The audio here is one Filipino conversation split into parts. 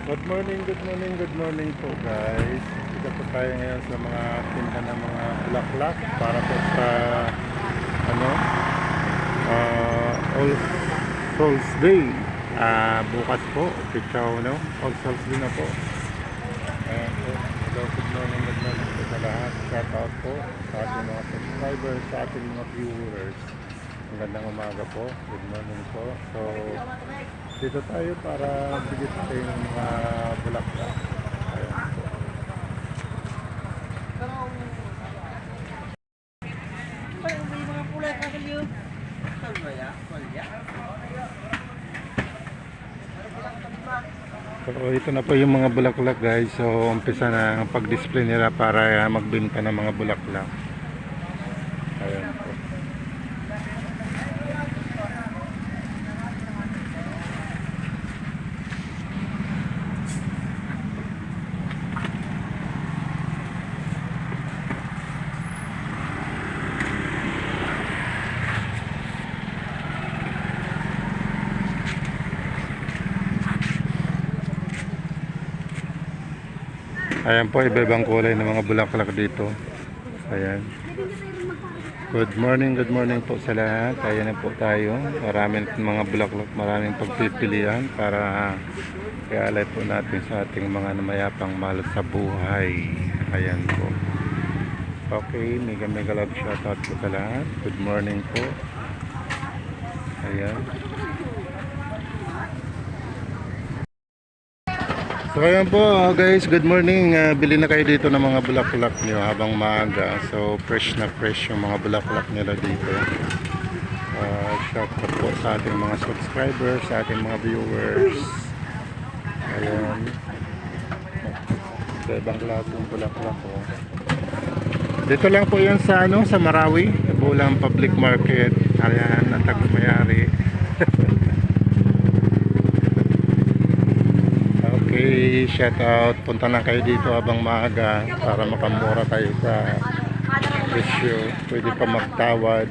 Good morning, good morning, good morning po guys. Dito po tayo ngayon sa mga tinda ng mga bulaklak para po sa ano, All Souls Day. Bukas po, Pichaw, no? All Souls Day na po. Ayan po. Hello, good morning po sa lahat. Shout out po sa ating mga subscribers, sa ating mga viewers. Magandang umaga po. Good morning po. So, dito tayo para bigyan tayo ng mga bulaklak. Ayan po. So, ito na po yung mga bulaklak guys. So, umpisa na ang pag-display nila para magbenta ng mga bulaklak. Ayan po. Ayan po, iba-ibang kulay ng mga bulaklak dito. Ayan. Good morning po sa lahat. Ayan na po tayo. Maraming mga bulaklak, maraming pagpipilian para ialay po natin sa ating mga namayapang mahal sa buhay. Ayan po. Okay, mega love shoutout po sa lahat. Good morning po. Ayan. So ayan po guys, good morning. Bili na kayo dito ng mga bulaklak nyo habang maaga. So fresh na fresh yung mga bulaklak nila dito. Shout out po sa ating mga subscribers, sa ating mga viewers. Ayan. Ibang klaseng bulaklak po. Dito lang po yan sa ano, sa Marawi, Bulang Public Market. Ayan, ang tagmayari. Okay, shout out. Punta na kayo dito habang maaga para makamura kayo sa presyo. Pwede pa magtawad.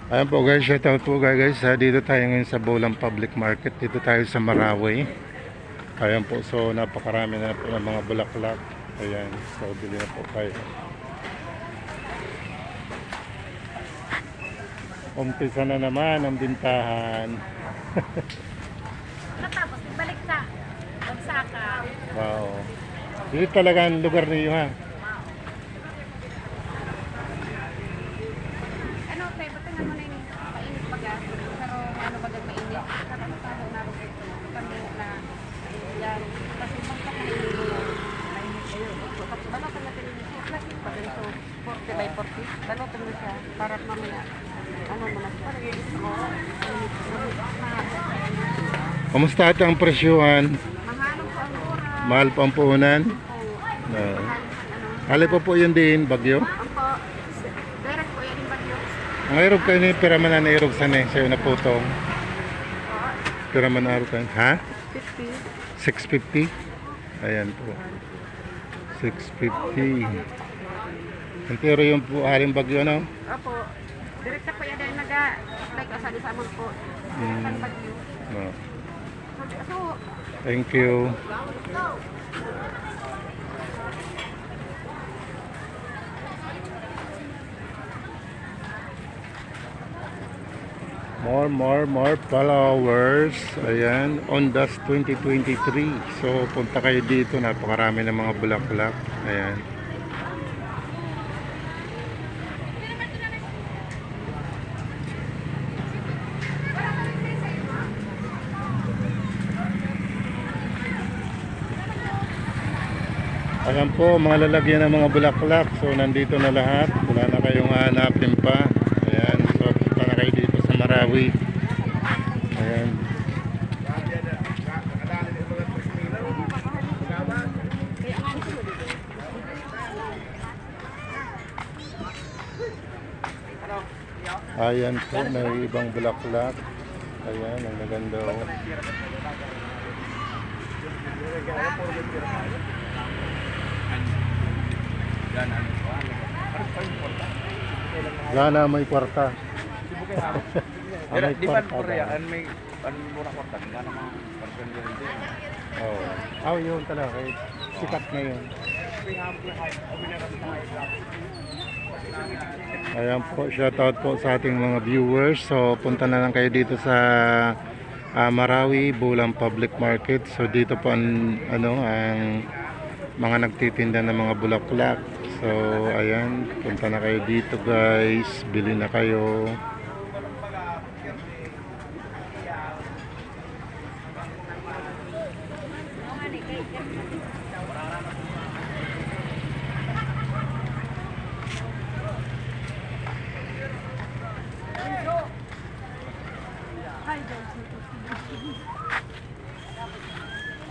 Ayan po guys, shout out po guys. Dito tayo ngayon sa Bulang Public Market. Dito tayo sa Marawi. Ayan po, so napakarami na po ng mga bulaklak. Ayan, so bili na po tayo. Umpisa na naman ang bintahan. Tapos balik sa Bagsaka. Wow. Dito talaga ang lugar niyo ha. Ano, tayo, patingan mo na yung painit baga. Pero ano baga mainit. Nakakataho na rin kami na yan. Kasi bangka na yung mainit kayo. Tapos balotan natin yung plastic pa rin. So, 40 by 40. Balotan mo siya para mamaya. Ano mo na. Para yung gusto ko. Kamusta ate ang presyuhan? Mahalong po ang mura. Mahal pa ang puhunan? No. Hali po yun din, bagyo? Ang po. Direct po yan yung bagyo. Ang aerob kayo ni piraman na aerob sa sa'yo na putong. Piraman na aerob kayo. Ha? 50. 650? Ayan po. 650. Pero yung po haling bagyo no? Opo. Direkta po yan dahil nag-apply ka sa Disamon po. Sa bagyo. No. So, Thank you. More followers. Ayan, Ondas 2023. So, punta kayo dito. Napakarami ng mga bulaklak. Ayan. Ayan po, mga lalagyan ng mga bulaklak. So, nandito na lahat. Wala na kayong hanapin pa. Ayan, so, punta na kayo dito sa Marawi. Ayan. Ayan po, may ibang bulaklak. Ayan, ang maganda. Gana may kwarta. Di ba Korea, may murang kwarta, nga naman parang din din. Oh. Oh, yun talaga. Eh, sikat ngayon. Ayan po, shoutout po sa ating mga viewers. So, punta na lang kayo dito sa Marawi, Bulang Public Market. So, dito po ang mga nagtitinda ng mga bulaklak. So, ayan, punta na kayo dito guys. Bili na kayo.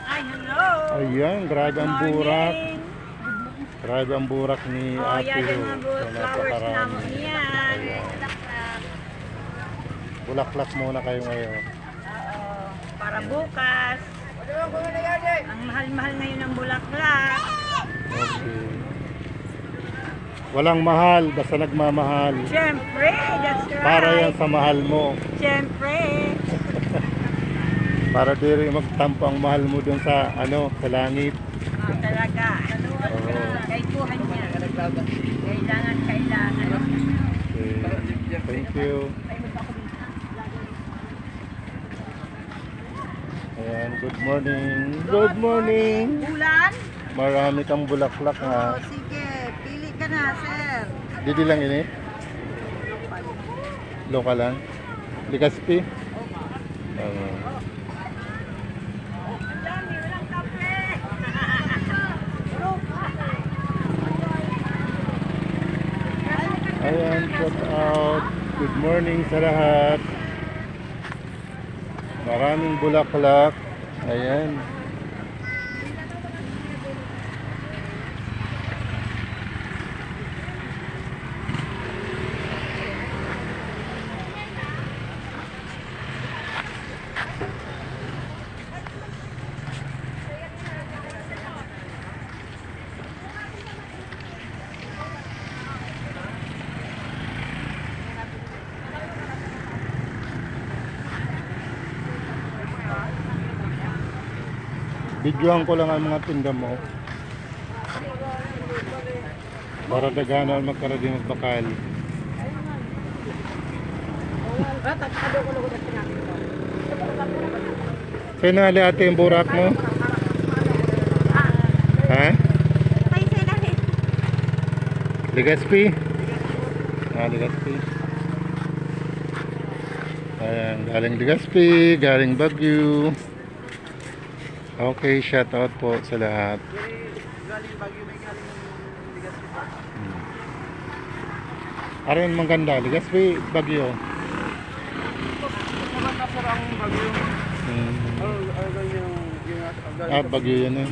Ay, hello! Ayan, grabe ang burak. Grabe ang burak ni Oh, Ate yan Ro. yung mga So, flowers napakarami. namin yan. Bulaklak muna kayo ngayon. Oo, para bukas. Ang mahal-mahal ngayon ng bulaklak. Okay. Walang mahal, basta nagmamahal. Siyempre, that's right. Para yan sa mahal mo. Siyempre. Para di rin magtampo ang mahal mo dun sa sa langit. Talaga. Oo. Kay Tuhan niya. Kailangan. Okay. Thank you. Ayan, good morning. Good morning. Bulan? Marami kang bulaklak Oh, ha. sige. Pili ka na, sir. Didi lang ini? Local lang? Ligaspi? Oo. Ang dami, walang kape. Ayan, shout out. Good morning sa lahat. Maraming bulaklak. Ayan. Videoan ko lang ang mga tinda mo. Para dagana magkaroon din magbakal. Sino ali ate yung burak mo? Ha? Ligaspi? Ligaspi. Ayan, galing Ligaspi, galing Baguio. Okay, shout out po sa lahat. Galing Baguio, may galing Ligaspi pa. Ano yung maganda? Ligaspi, Baguio. Naman na po ang Baguio. Baguio yan eh.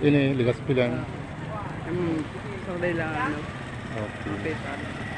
Yun eh, Ligaspi lang. Yung lang, Okay. pesa.